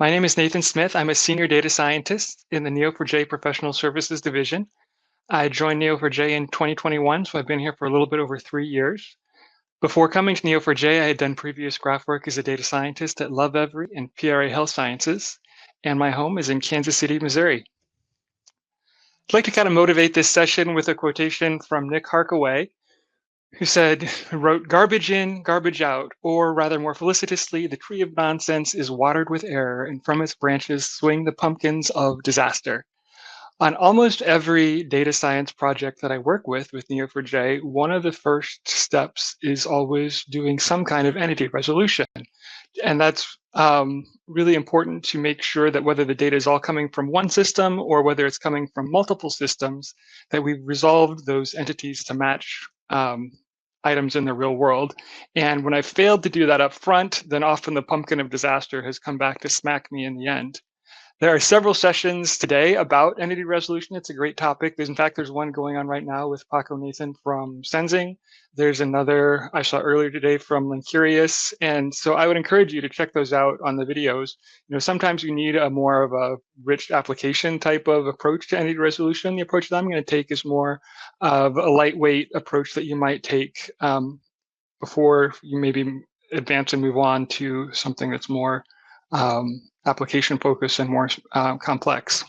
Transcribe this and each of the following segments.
My name is Nathan Smith. I'm a senior data scientist in the Neo4j Professional Services Division. I joined Neo4j in 2021, so I've been here for a little bit over 3 years. Before coming to Neo4j, I had done previous graph work as a data scientist at LoveEvery and PRA Health Sciences, and my home is in Kansas City, Missouri. I'd like to kind of motivate this session with a quotation from Nick Harkaway, who wrote, "Garbage in, garbage out," or rather more felicitously, "The tree of nonsense is watered with error, and from its branches swing the pumpkins of disaster." On almost every data science project that I work with Neo4j, one of the first steps is always doing some kind of entity resolution. And that's really important to make sure that whether the data is all coming from one system or whether it's coming from multiple systems, that we've resolved those entities to match items in the real world. And when I failed to do that up front, then often the pumpkin of disaster has come back to smack me in the end. There are several sessions today about entity resolution. It's a great topic. In fact, there's one going on right now with Paco Nathan from Sensing. There's another I saw earlier today from Linkurious. And so I would encourage you to check those out on the videos. Sometimes you need a more of a rich application type of approach to entity resolution. The approach that I'm going to take is more of a lightweight approach that you might take before you maybe advance and move on to something that's more application focused and more complex.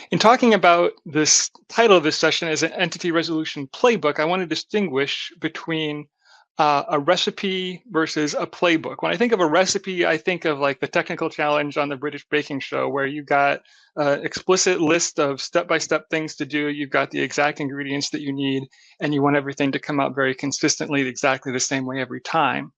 In talking about this title of this session as an entity resolution playbook, I want to distinguish between a recipe versus a playbook. When I think of a recipe, I think of like the technical challenge on the British baking show, where you've got an explicit list of step-by-step things to do. You've got the exact ingredients that you need, and you want everything to come out very consistently, exactly the same way every time.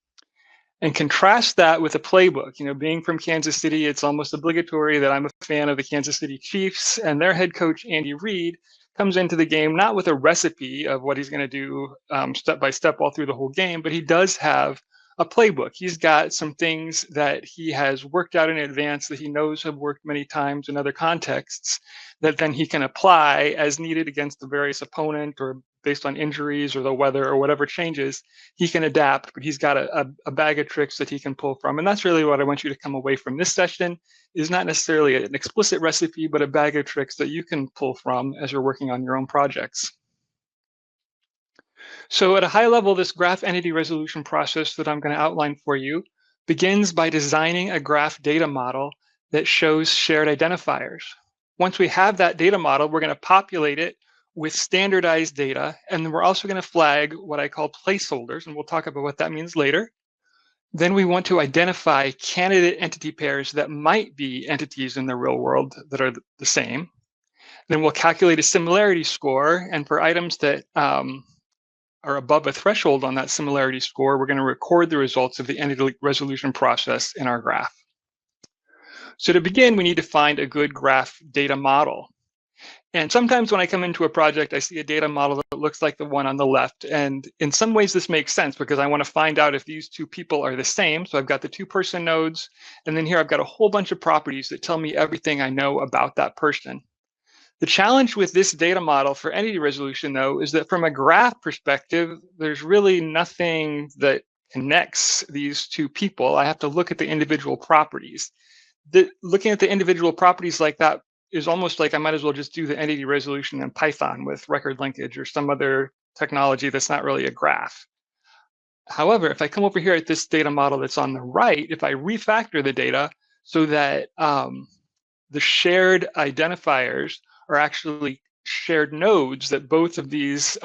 And contrast that with a playbook. Being from Kansas City, it's almost obligatory that I'm a fan of the Kansas City Chiefs, and their head coach, Andy Reid, comes into the game not with a recipe of what he's going to do step by step all through the whole game, but he does have a playbook. He's got some things that he has worked out in advance that he knows have worked many times in other contexts that then he can apply as needed against the various opponent or based on injuries or the weather or whatever changes. He can adapt, but he's got a bag of tricks that he can pull from. And that's really what I want you to come away from this session, is not necessarily an explicit recipe, but a bag of tricks that you can pull from as you're working on your own projects. So at a high level, this graph entity resolution process that I'm going to outline for you begins by designing a graph data model that shows shared identifiers. Once we have that data model, we're going to populate it with standardized data, and then we're also going to flag what I call placeholders, and we'll talk about what that means later. Then we want to identify candidate entity pairs that might be entities in the real world that are the same. Then we'll calculate a similarity score, and for items that are above a threshold on that similarity score, we're going to record the results of the entity resolution process in our graph. So to begin, we need to find a good graph data model. And sometimes when I come into a project, I see a data model that looks like the one on the left. And in some ways, this makes sense because I want to find out if these two people are the same. So I've got the two-person nodes. And then here I've got a whole bunch of properties that tell me everything I know about that person. The challenge with this data model for entity resolution, though, is that from a graph perspective, there's really nothing that connects these two people. I have to look at the individual properties. Looking at the individual properties like that is almost like I might as well just do the entity resolution in Python with record linkage or some other technology that's not really a graph. However, if I come over here at this data model that's on the right, if I refactor the data so that the shared identifiers are actually shared nodes that both of these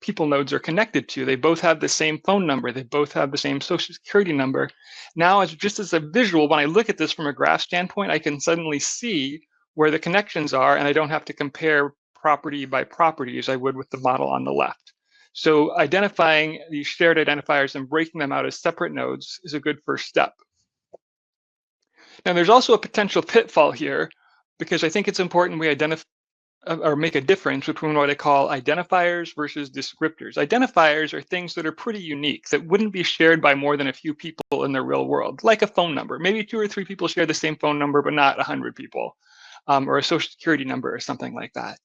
people nodes are connected to. They both have the same phone number. They both have the same social security number. Now, just as a visual, when I look at this from a graph standpoint, I can suddenly see where the connections are, and I don't have to compare property by property as I would with the model on the left. So identifying these shared identifiers and breaking them out as separate nodes is a good first step. Now, there's also a potential pitfall here, because I think it's important we identify or make a difference between what I call identifiers versus descriptors. Identifiers are things that are pretty unique, that wouldn't be shared by more than a few people in the real world, like a phone number. Maybe 2 or 3 people share the same phone number, but not 100 people, or a social security number or something like that.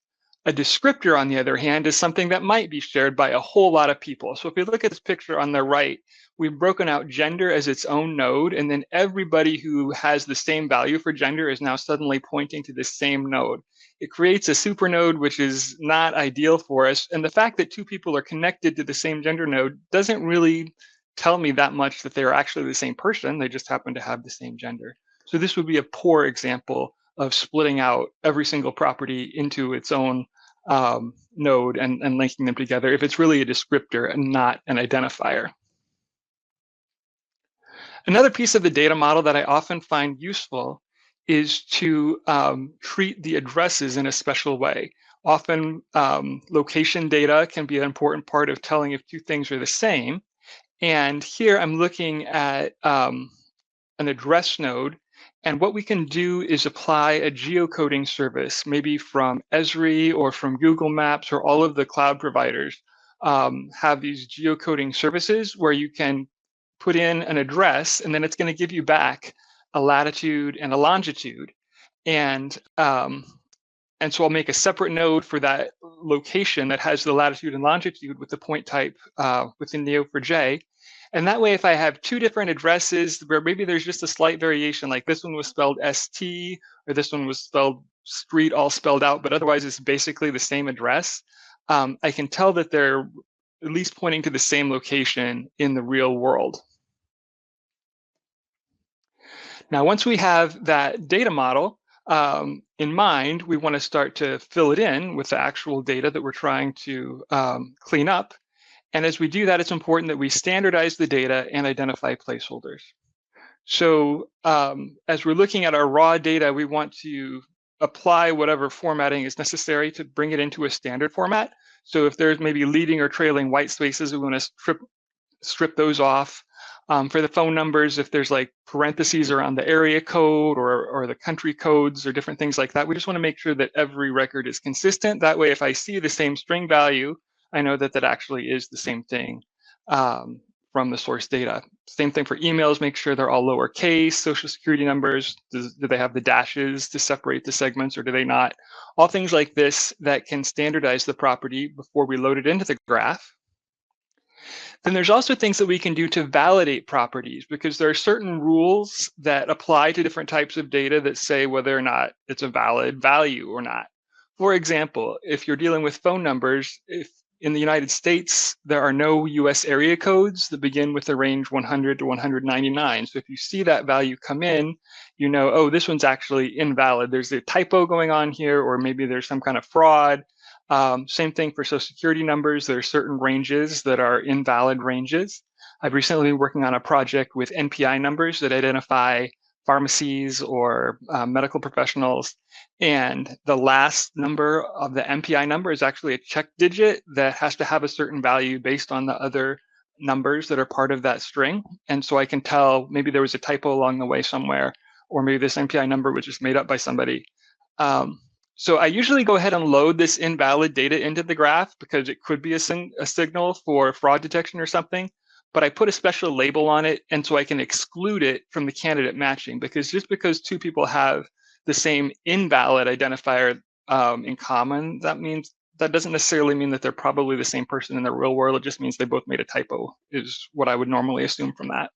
A descriptor, on the other hand, is something that might be shared by a whole lot of people. So if we look at this picture on the right, we've broken out gender as its own node, and then everybody who has the same value for gender is now suddenly pointing to the same node. It creates a supernode, which is not ideal for us. And the fact that two people are connected to the same gender node doesn't really tell me that much that they're actually the same person. They just happen to have the same gender. So this would be a poor example of splitting out every single property into its own node and linking them together if it's really a descriptor and not an identifier. Another piece of the data model that I often find useful is to treat the addresses in a special way. Often location data can be an important part of telling if two things are the same. And here I'm looking at an address node. And what we can do is apply a geocoding service, maybe from Esri or from Google Maps, or all of the cloud providers have these geocoding services where you can put in an address, and then it's going to give you back a latitude and a longitude. And so I'll make a separate node for that location that has the latitude and longitude with the point type within Neo4j. And that way, if I have two different addresses where maybe there's just a slight variation, like this one was spelled ST, or this one was spelled street, all spelled out, but otherwise it's basically the same address, I can tell that they're at least pointing to the same location in the real world. Now, once we have that data model in mind, we want to start to fill it in with the actual data that we're trying to clean up. And as we do that, it's important that we standardize the data and identify placeholders. So as we're looking at our raw data, we want to apply whatever formatting is necessary to bring it into a standard format. So if there's maybe leading or trailing white spaces, we want to strip those off. For the phone numbers, if there's like parentheses around the area code or the country codes or different things like that, we just want to make sure that every record is consistent. That way, if I see the same string value, I know that that actually is the same thing from the source data. Same thing for emails, make sure they're all lowercase. Social security numbers, do they have the dashes to separate the segments or do they not? All things like this that can standardize the property before we load it into the graph. Then there's also things that we can do to validate properties, because there are certain rules that apply to different types of data that say whether or not it's a valid value or not. For example, if you're dealing with phone numbers, if in the United States, there are no US area codes that begin with the range 100 to 199. So if you see that value come in, you know, oh, this one's actually invalid. There's a typo going on here, or maybe there's some kind of fraud. Same thing for Social Security numbers. There are certain ranges that are invalid ranges. I've recently been working on a project with NPI numbers that identify pharmacies or medical professionals. And the last number of the NPI number is actually a check digit that has to have a certain value based on the other numbers that are part of that string. And so I can tell maybe there was a typo along the way somewhere, or maybe this NPI number was just made up by somebody. So I usually go ahead and load this invalid data into the graph because it could be a signal for fraud detection or something, but I put a special label on it, and so I can exclude it from the candidate matching, because just because two people have the same invalid identifier in common, that doesn't necessarily mean that they're probably the same person in the real world. It just means they both made a typo, is what I would normally assume from that.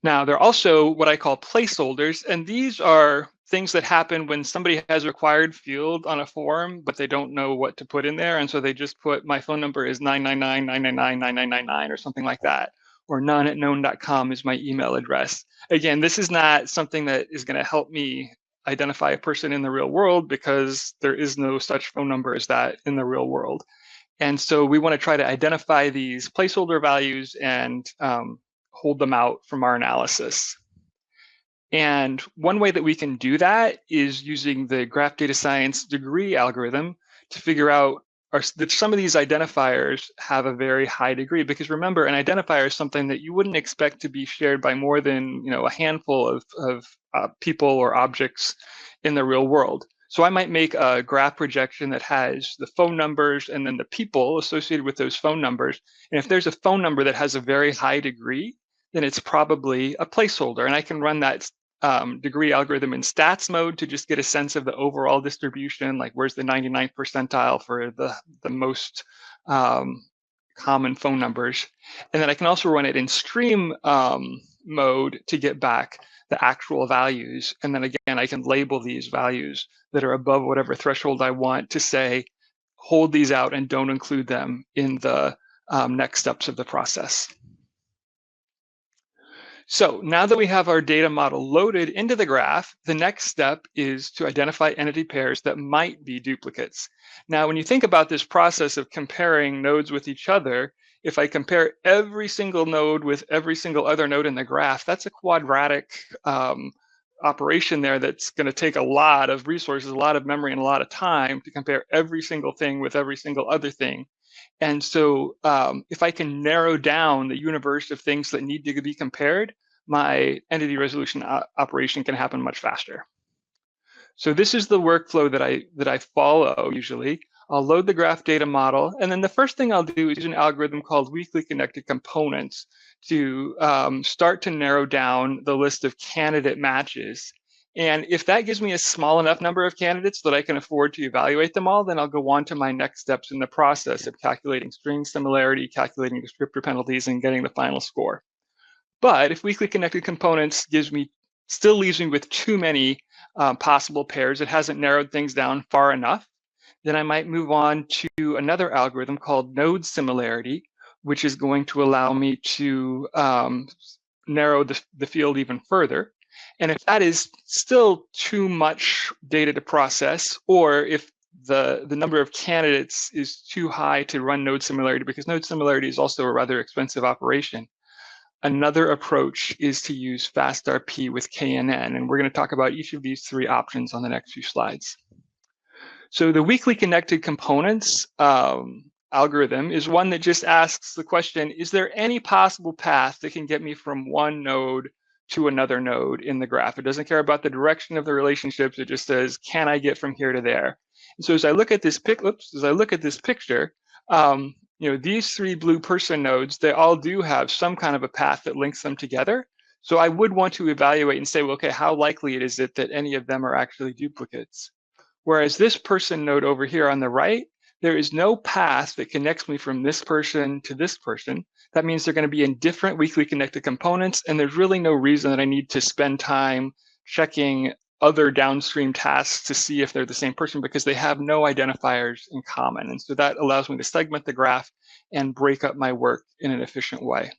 Now, there are also what I call placeholders, and these are things that happen when somebody has a required field on a form, but they don't know what to put in there. And so they just put, my phone number is 999-999-9999 or something like that, or none@known.com is my email address. Again, this is not something that is going to help me identify a person in the real world, because there is no such phone number as that in the real world. And so we want to try to identify these placeholder values and hold them out from our analysis. And one way that we can do that is using the graph data science degree algorithm to figure out that some of these identifiers have a very high degree. Because remember, an identifier is something that you wouldn't expect to be shared by more than a handful of people or objects in the real world. So I might make a graph projection that has the phone numbers and then the people associated with those phone numbers. And if there's a phone number that has a very high degree, then it's probably a placeholder. And I can run that degree algorithm in stats mode to just get a sense of the overall distribution, like where's the 99th percentile for the most common phone numbers. And then I can also run it in stream mode to get back the actual values. And then again, I can label these values that are above whatever threshold I want to say, hold these out and don't include them in the next steps of the process. So now that we have our data model loaded into the graph, the next step is to identify entity pairs that might be duplicates. Now, when you think about this process of comparing nodes with each other, if I compare every single node with every single other node in the graph, that's a quadratic operation there that's going to take a lot of resources, a lot of memory, and a lot of time to compare every single thing with every single other thing. And so if I can narrow down the universe of things that need to be compared, my entity resolution operation can happen much faster. So this is the workflow that I follow usually. I'll load the graph data model, and then the first thing I'll do is use an algorithm called weakly connected components to start to narrow down the list of candidate matches. And if that gives me a small enough number of candidates that I can afford to evaluate them all, then I'll go on to my next steps in the process of calculating string similarity, calculating descriptor penalties, and getting the final score. But if weakly connected components still leaves me with too many possible pairs, it hasn't narrowed things down far enough, then I might move on to another algorithm called node similarity, which is going to allow me to narrow the field even further. And if that is still too much data to process, or if the number of candidates is too high to run node similarity, because node similarity is also a rather expensive operation, another approach is to use FastRP with KNN, and we're going to talk about each of these three options on the next few slides. So the weakly connected components algorithm is one that just asks the question, is there any possible path that can get me from one node to another node in the graph? It doesn't care about the direction of the relationships. It just says, can I get from here to there? And so as I look at this picture, these three blue person nodes, they all do have some kind of a path that links them together. So I would want to evaluate and say, well, okay, how likely is it that any of them are actually duplicates? Whereas this person node over here on the right, there is no path that connects me from this person to this person. That means they're going to be in different weakly connected components, and there's really no reason that I need to spend time checking other downstream tasks to see if they're the same person, because they have no identifiers in common. And so that allows me to segment the graph and break up my work in an efficient way.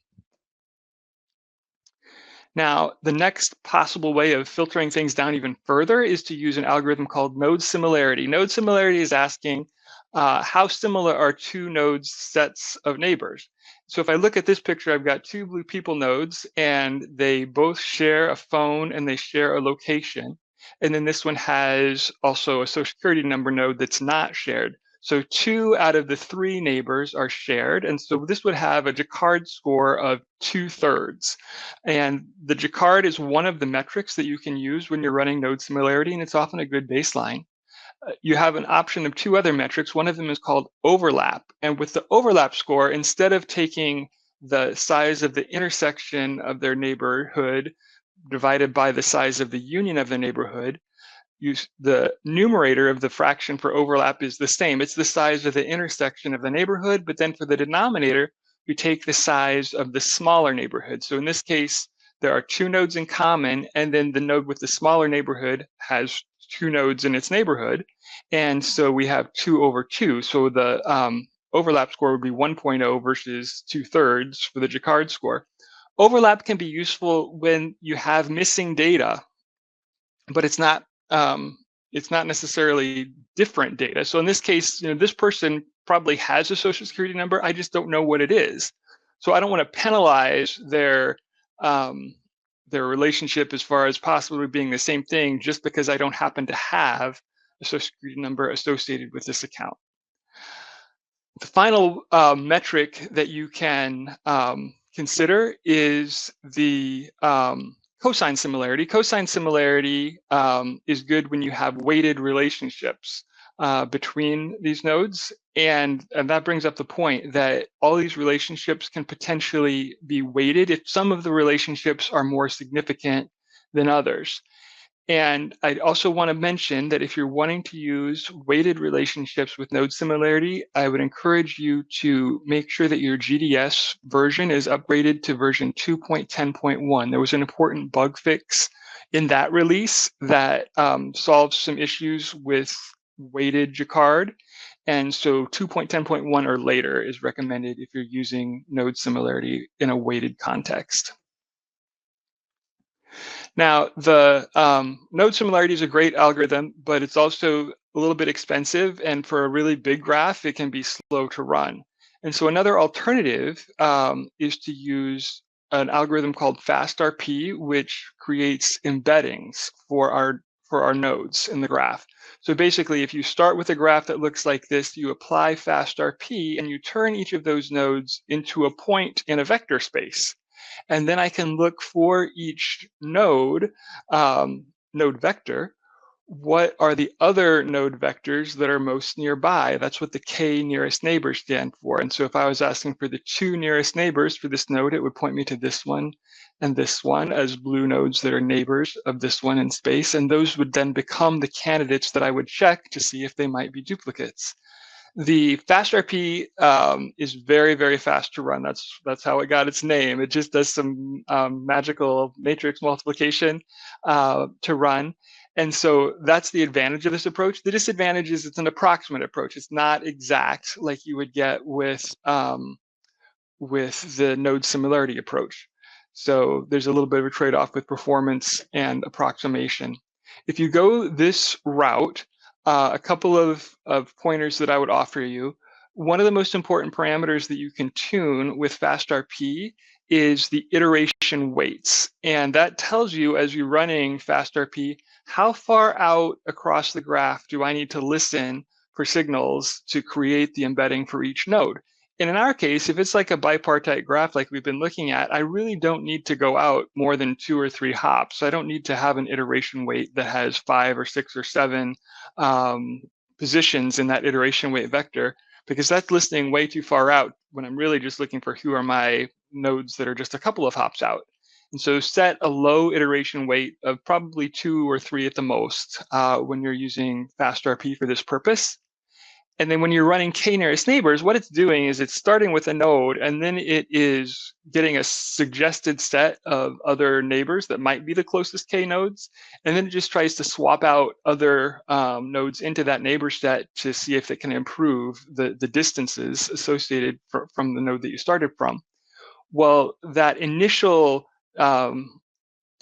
Now, the next possible way of filtering things down even further is to use an algorithm called node similarity. Node similarity is asking how similar are two nodes' sets of neighbors. So if I look at this picture, I've got two blue people nodes, and they both share a phone and they share a location. And then this one has also a social security number node that's not shared. So 2 out of the 3 neighbors are shared. And so this would have a Jacquard score of 2/3. And the Jacquard is one of the metrics that you can use when you're running node similarity, and it's often a good baseline. You have an option of 2 other metrics. One of them is called overlap. And with the overlap score, instead of taking the size of the intersection of their neighborhood divided by the size of the union of the neighborhood, the numerator of the fraction for overlap is the same. It's the size of the intersection of the neighborhood, but then for the denominator, we take the size of the smaller neighborhood. So in this case, there are 2 nodes in common, and then the node with the smaller neighborhood has 2 nodes in its neighborhood. And so we have 2/2. So the overlap score would be 1.0 versus 2/3 for the Jacquard score. Overlap can be useful when you have missing data, but it's not necessarily different data. So in this case, this person probably has a social security number. I just don't know what it is. So I don't want to penalize their relationship as far as possibly being the same thing just because I don't happen to have a social security number associated with this account. The final metric that you can consider is the cosine similarity. Cosine similarity is good when you have weighted relationships between these nodes. And that brings up the point that all these relationships can potentially be weighted if some of the relationships are more significant than others. And I also want to mention that if you're wanting to use weighted relationships with node similarity, I would encourage you to make sure that your GDS version is upgraded to version 2.10.1. There was an important bug fix in that release that solves some issues with weighted Jacquard. And so 2.10.1 or later is recommended if you're using node similarity in a weighted context. Now, the node similarity is a great algorithm, but it's also a little bit expensive. And for a really big graph, it can be slow to run. And so another alternative is to use an algorithm called FastRP, which creates embeddings for our nodes in the graph. So basically, if you start with a graph that looks like this, you apply FastRP and you turn each of those nodes into a point in a vector space. And then I can look for each node, node vector, what are the other node vectors that are most nearby? That's what the k nearest neighbors stand for. And so if I was asking for the 2 nearest neighbors for this node, it would point me to this one and this one as blue nodes that are neighbors of this one in space. And those would then become the candidates that I would check to see if they might be duplicates. The FastRP is very, very fast to run. That's how it got its name. It just does some magical matrix multiplication to run. And so that's the advantage of this approach. The disadvantage is it's an approximate approach. It's not exact like you would get with the node similarity approach. So there's a little bit of a trade-off with performance and approximation. If you go this route, a couple of pointers that I would offer you. One of the most important parameters that you can tune with FastRP is the iteration weights. And that tells you, as you're running FastRP, how far out across the graph do I need to listen for signals to create the embedding for each node. And in our case, if it's like a bipartite graph like we've been looking at, I really don't need to go out more than 2 or 3 hops. I don't need to have an iteration weight that has 5 or 6 or 7 positions in that iteration weight vector, because that's listening way too far out when I'm really just looking for who are my nodes that are just a couple of hops out. And so set a low iteration weight of probably 2 or 3 at the most when you're using FastRP for this purpose. And then when you're running k nearest neighbors, what it's doing is it's starting with a node, and then it is getting a suggested set of other neighbors that might be the closest k nodes. And then it just tries to swap out other nodes into that neighbor set to see if it can improve the distances associated from the node that you started from. Well, that initial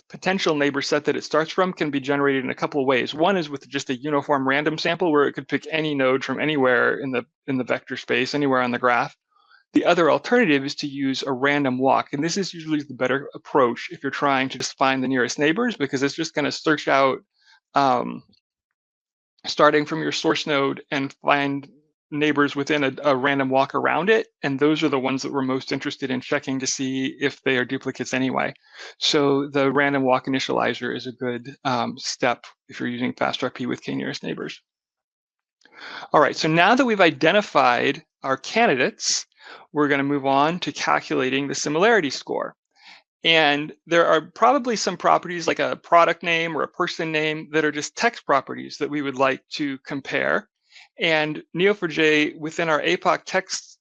potential neighbor set that it starts from can be generated in a couple of ways. One is with just a uniform random sample where it could pick any node from anywhere in the vector space, anywhere on the graph. The other alternative is to use a random walk. And this is usually the better approach if you're trying to just find the nearest neighbors, because it's just going to search out starting from your source node and find neighbors within a random walk around it. And those are the ones that we're most interested in checking to see if they are duplicates anyway. So the random walk initializer is a good step if you're using FastRP with k nearest neighbors. All right, so now that we've identified our candidates, we're going to move on to calculating the similarity score. And there are probably some properties like a product name or a person name that are just text properties that we would like to compare. And Neo4j within our APOC text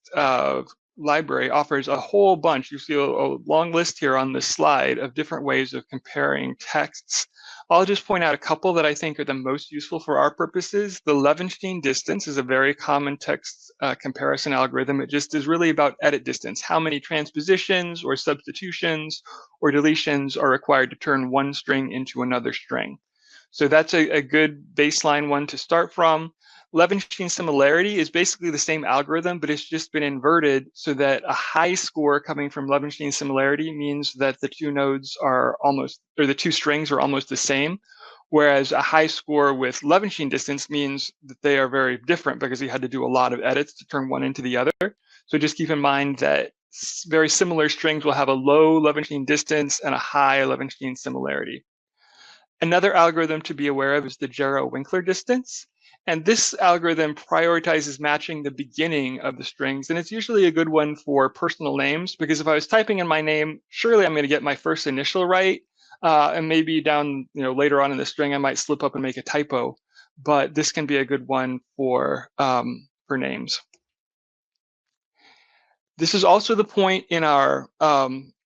library offers a whole bunch. You see a long list here on this slide of different ways of comparing texts. I'll just point out a couple that I think are the most useful for our purposes. The Levenshtein distance is a very common text comparison algorithm. It just is really about edit distance. How many transpositions or substitutions or deletions are required to turn one string into another string? So that's a good baseline one to start from. Levenshtein similarity is basically the same algorithm, but it's just been inverted so that a high score coming from Levenshtein similarity means that the two nodes are almost, or the two strings are almost the same. Whereas a high score with Levenshtein distance means that they are very different because you had to do a lot of edits to turn one into the other. So just keep in mind that very similar strings will have a low Levenshtein distance and a high Levenshtein similarity. Another algorithm to be aware of is the Jarrow-Winkler distance. And this algorithm prioritizes matching the beginning of the strings. And it's usually a good one for personal names, because if I was typing in my name, surely I'm going to get my first initial right. And maybe down, later on in the string, I might slip up and make a typo, but this can be a good one for names. This is also the point in our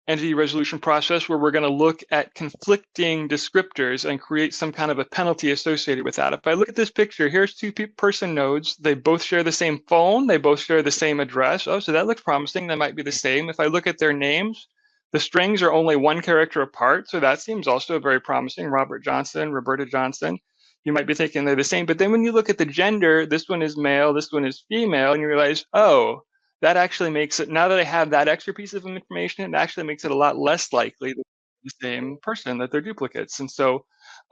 entity resolution process where we're going to look at conflicting descriptors and create some kind of a penalty associated with that. If I look at this picture, here's two person nodes. They both share the same phone. They both share the same address. Oh, so that looks promising. That might be the same. If I look at their names, the strings are only one character apart. So that seems also very promising. Robert Johnson, Roberta Johnson. You might be thinking they're the same. But then when you look at the gender, this one is male, this one is female, and you realize, oh, that actually makes it, now that I have that extra piece of information, it actually makes it a lot less likely that the same person, that they're duplicates. And so,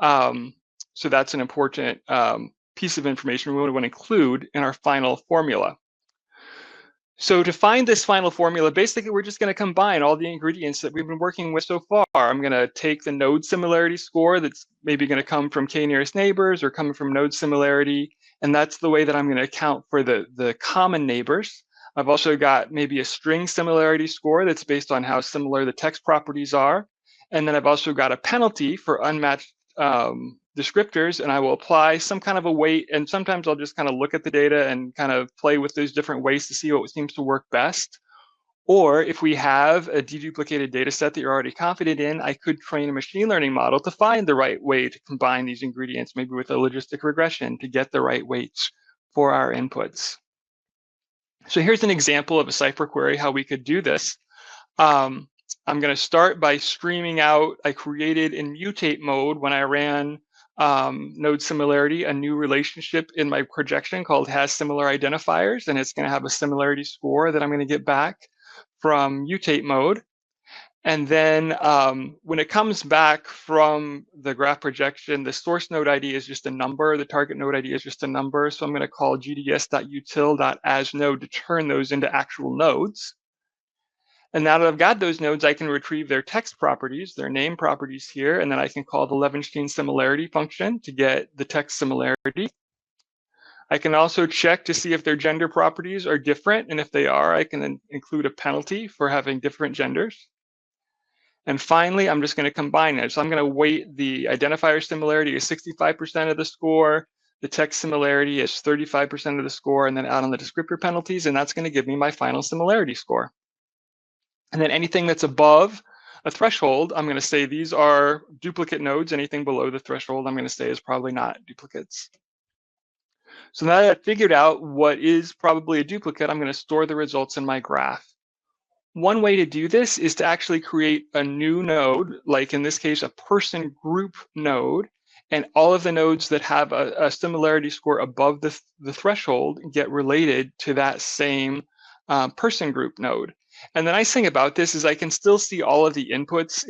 so that's an important piece of information we want to include in our final formula. So to find this final formula, basically, we're just going to combine all the ingredients that we've been working with so far. I'm going to take the node similarity score that's maybe going to come from k nearest neighbors or coming from node similarity, and that's the way that I'm going to account for the common neighbors. I've also got maybe a string similarity score that's based on how similar the text properties are. And then I've also got a penalty for unmatched descriptors, and I will apply some kind of a weight. And sometimes I'll just kind of look at the data and kind of play with those different weights to see what seems to work best. Or if we have a deduplicated data set that you're already confident in, I could train a machine learning model to find the right way to combine these ingredients, maybe with a logistic regression to get the right weights for our inputs. So here's an example of a Cypher query, how we could do this. I'm going to start by streaming out. I created in mutate mode when I ran node similarity, a new relationship in my projection called has similar identifiers, and it's going to have a similarity score that I'm going to get back from mutate mode. And then when it comes back from the graph projection, the source node ID is just a number. The target node ID is just a number. So I'm going to call gds.util.asNode to turn those into actual nodes. And now that I've got those nodes, I can retrieve their text properties, their name properties here, and then I can call the Levenshtein similarity function to get the text similarity. I can also check to see if their gender properties are different. And if they are, I can then include a penalty for having different genders. And finally, I'm just going to combine it. So I'm going to weight the identifier similarity as 65% of the score, the text similarity is 35% of the score, and then add on the descriptor penalties, and that's going to give me my final similarity score. And then anything that's above a threshold, I'm going to say these are duplicate nodes. Anything below the threshold, I'm going to say is probably not duplicates. So now that I've figured out what is probably a duplicate, I'm going to store the results in my graph. One way to do this is to actually create a new node, like in this case, a person group node, and all of the nodes that have a similarity score above the threshold get related to that same person group node. And the nice thing about this is I can still see all of the inputs,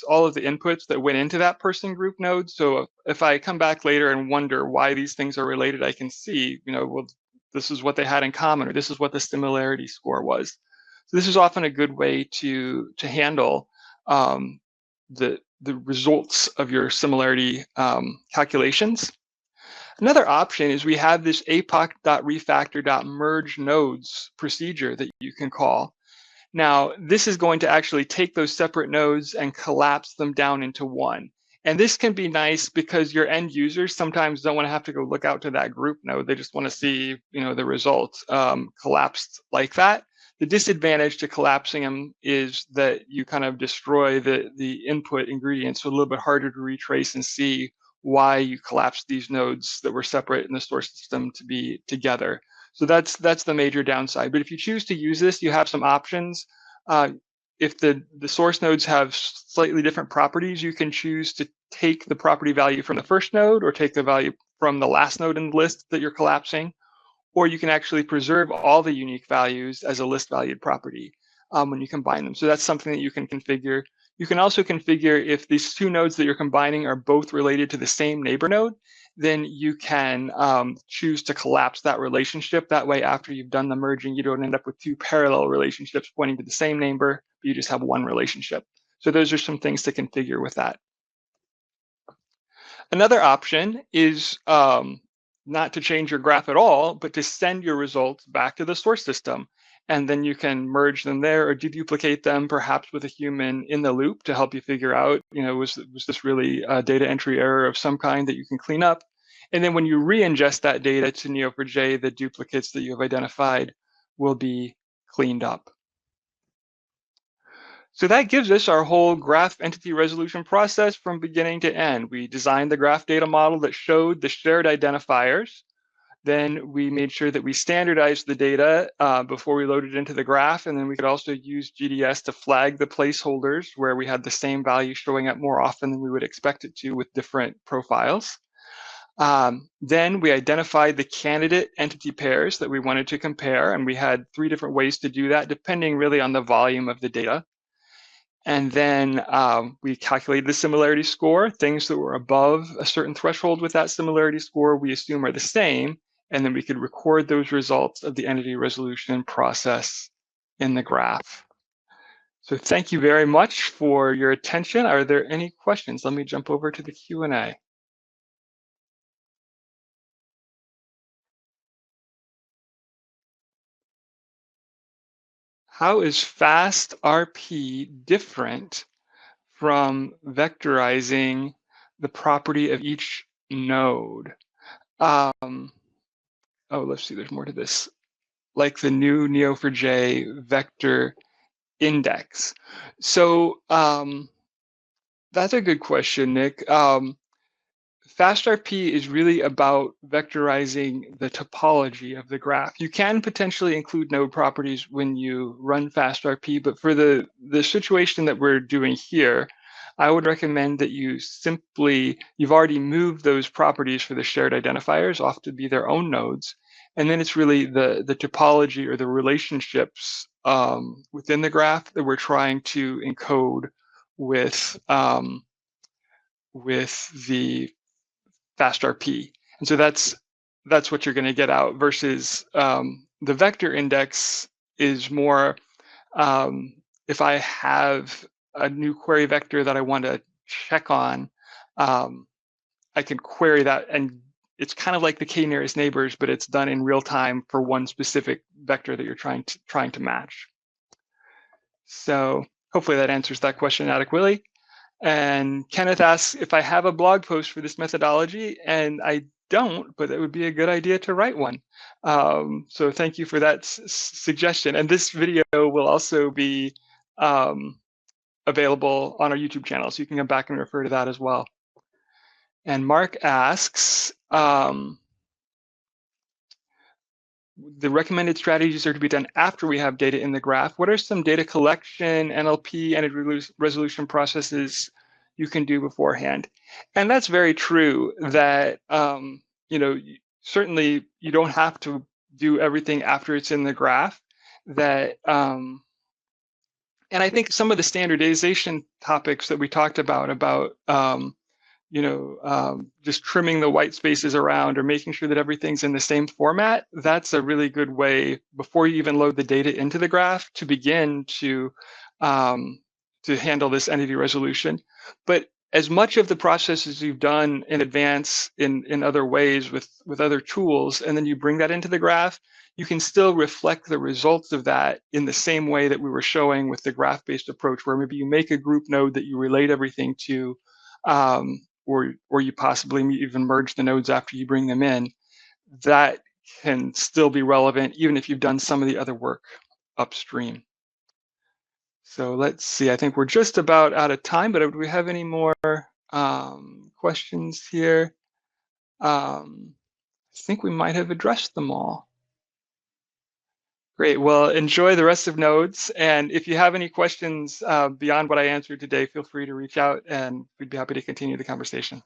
all of the inputs that went into that person group node. So if I come back later and wonder why these things are related, I can see, well, this is what they had in common, or this is what the similarity score was. So this is often a good way to handle the results of your similarity calculations. Another option is we have this apoc.refactor.merge nodes procedure that you can call. Now, this is going to actually take those separate nodes and collapse them down into one. And this can be nice because your end users sometimes don't want to have to go look out to that group node. They just want to see, the results collapsed like that. The disadvantage to collapsing them is that you kind of destroy the input ingredients, so a little bit harder to retrace and see why you collapsed these nodes that were separate in the source system to be together. So that's the major downside. But if you choose to use this, you have some options. If the source nodes have slightly different properties, you can choose to take the property value from the first node or take the value from the last node in the list that you're collapsing. Or you can actually preserve all the unique values as a list valued property when you combine them. So that's something that you can configure. You can also configure if these two nodes that you're combining are both related to the same neighbor node, then you can choose to collapse that relationship. That way, after you've done the merging, you don't end up with two parallel relationships pointing to the same neighbor, but you just have one relationship. So those are some things to configure with that. Another option is not to change your graph at all, but to send your results back to the source system. And then you can merge them there or deduplicate them, perhaps with a human in the loop to help you figure out, was this really a data entry error of some kind that you can clean up? And then when you re-ingest that data to Neo4j, the duplicates that you have identified will be cleaned up. So that gives us our whole graph entity resolution process from beginning to end. We designed the graph data model that showed the shared identifiers. Then we made sure that we standardized the data before we loaded it into the graph. And then we could also use GDS to flag the placeholders where we had the same value showing up more often than we would expect it to with different profiles. Then we identified the candidate entity pairs that we wanted to compare. And we had 3 different ways to do that, depending really on the volume of the data. And then we calculated the similarity score. Things that were above a certain threshold with that similarity score, we assume are the same. And then we could record those results of the entity resolution process in the graph. So thank you very much for your attention. Are there any questions? Let me jump over to the Q&A. How is FastRP different from vectorizing the property of each node? Oh, let's see, there's more to this. Like the new Neo4j vector index. So that's a good question, Nick. FastRP is really about vectorizing the topology of the graph. You can potentially include node properties when you run FastRP, but for the situation that we're doing here, I would recommend that you've already moved those properties for the shared identifiers off to be their own nodes. And then it's really the topology or the relationships within the graph that we're trying to encode with the FastRP. And so that's what you're going to get out versus the vector index is more if I have a new query vector that I want to check on, I can query that, and it's kind of like the k-nearest neighbors, but it's done in real time for one specific vector that you're trying to match. So hopefully that answers that question adequately. And Kenneth asks if I have a blog post for this methodology, and I don't, but it would be a good idea to write one. So thank you for that suggestion. And this video will also be available on our YouTube channel, so you can come back and refer to that as well. And Mark asks, the recommended strategies are to be done after we have data in the graph. What are some data collection, NLP, entity resolution processes you can do beforehand? And that's very true that, certainly you don't have to do everything after it's in the graph. And I think some of the standardization topics that we talked about just trimming the white spaces around or making sure that everything's in the same format, that's a really good way before you even load the data into the graph to begin to handle this entity resolution. But as much of the processes you've done in advance in other ways with other tools, and then you bring that into the graph, you can still reflect the results of that in the same way that we were showing with the graph-based approach, where maybe you make a group node that you relate everything to, or you possibly even merge the nodes after you bring them in. That can still be relevant even if you've done some of the other work upstream. So let's see, I think we're just about out of time, but do we have any more questions here? I think we might have addressed them all. Great, well, enjoy the rest of nodes. And if you have any questions beyond what I answered today, feel free to reach out and we'd be happy to continue the conversation.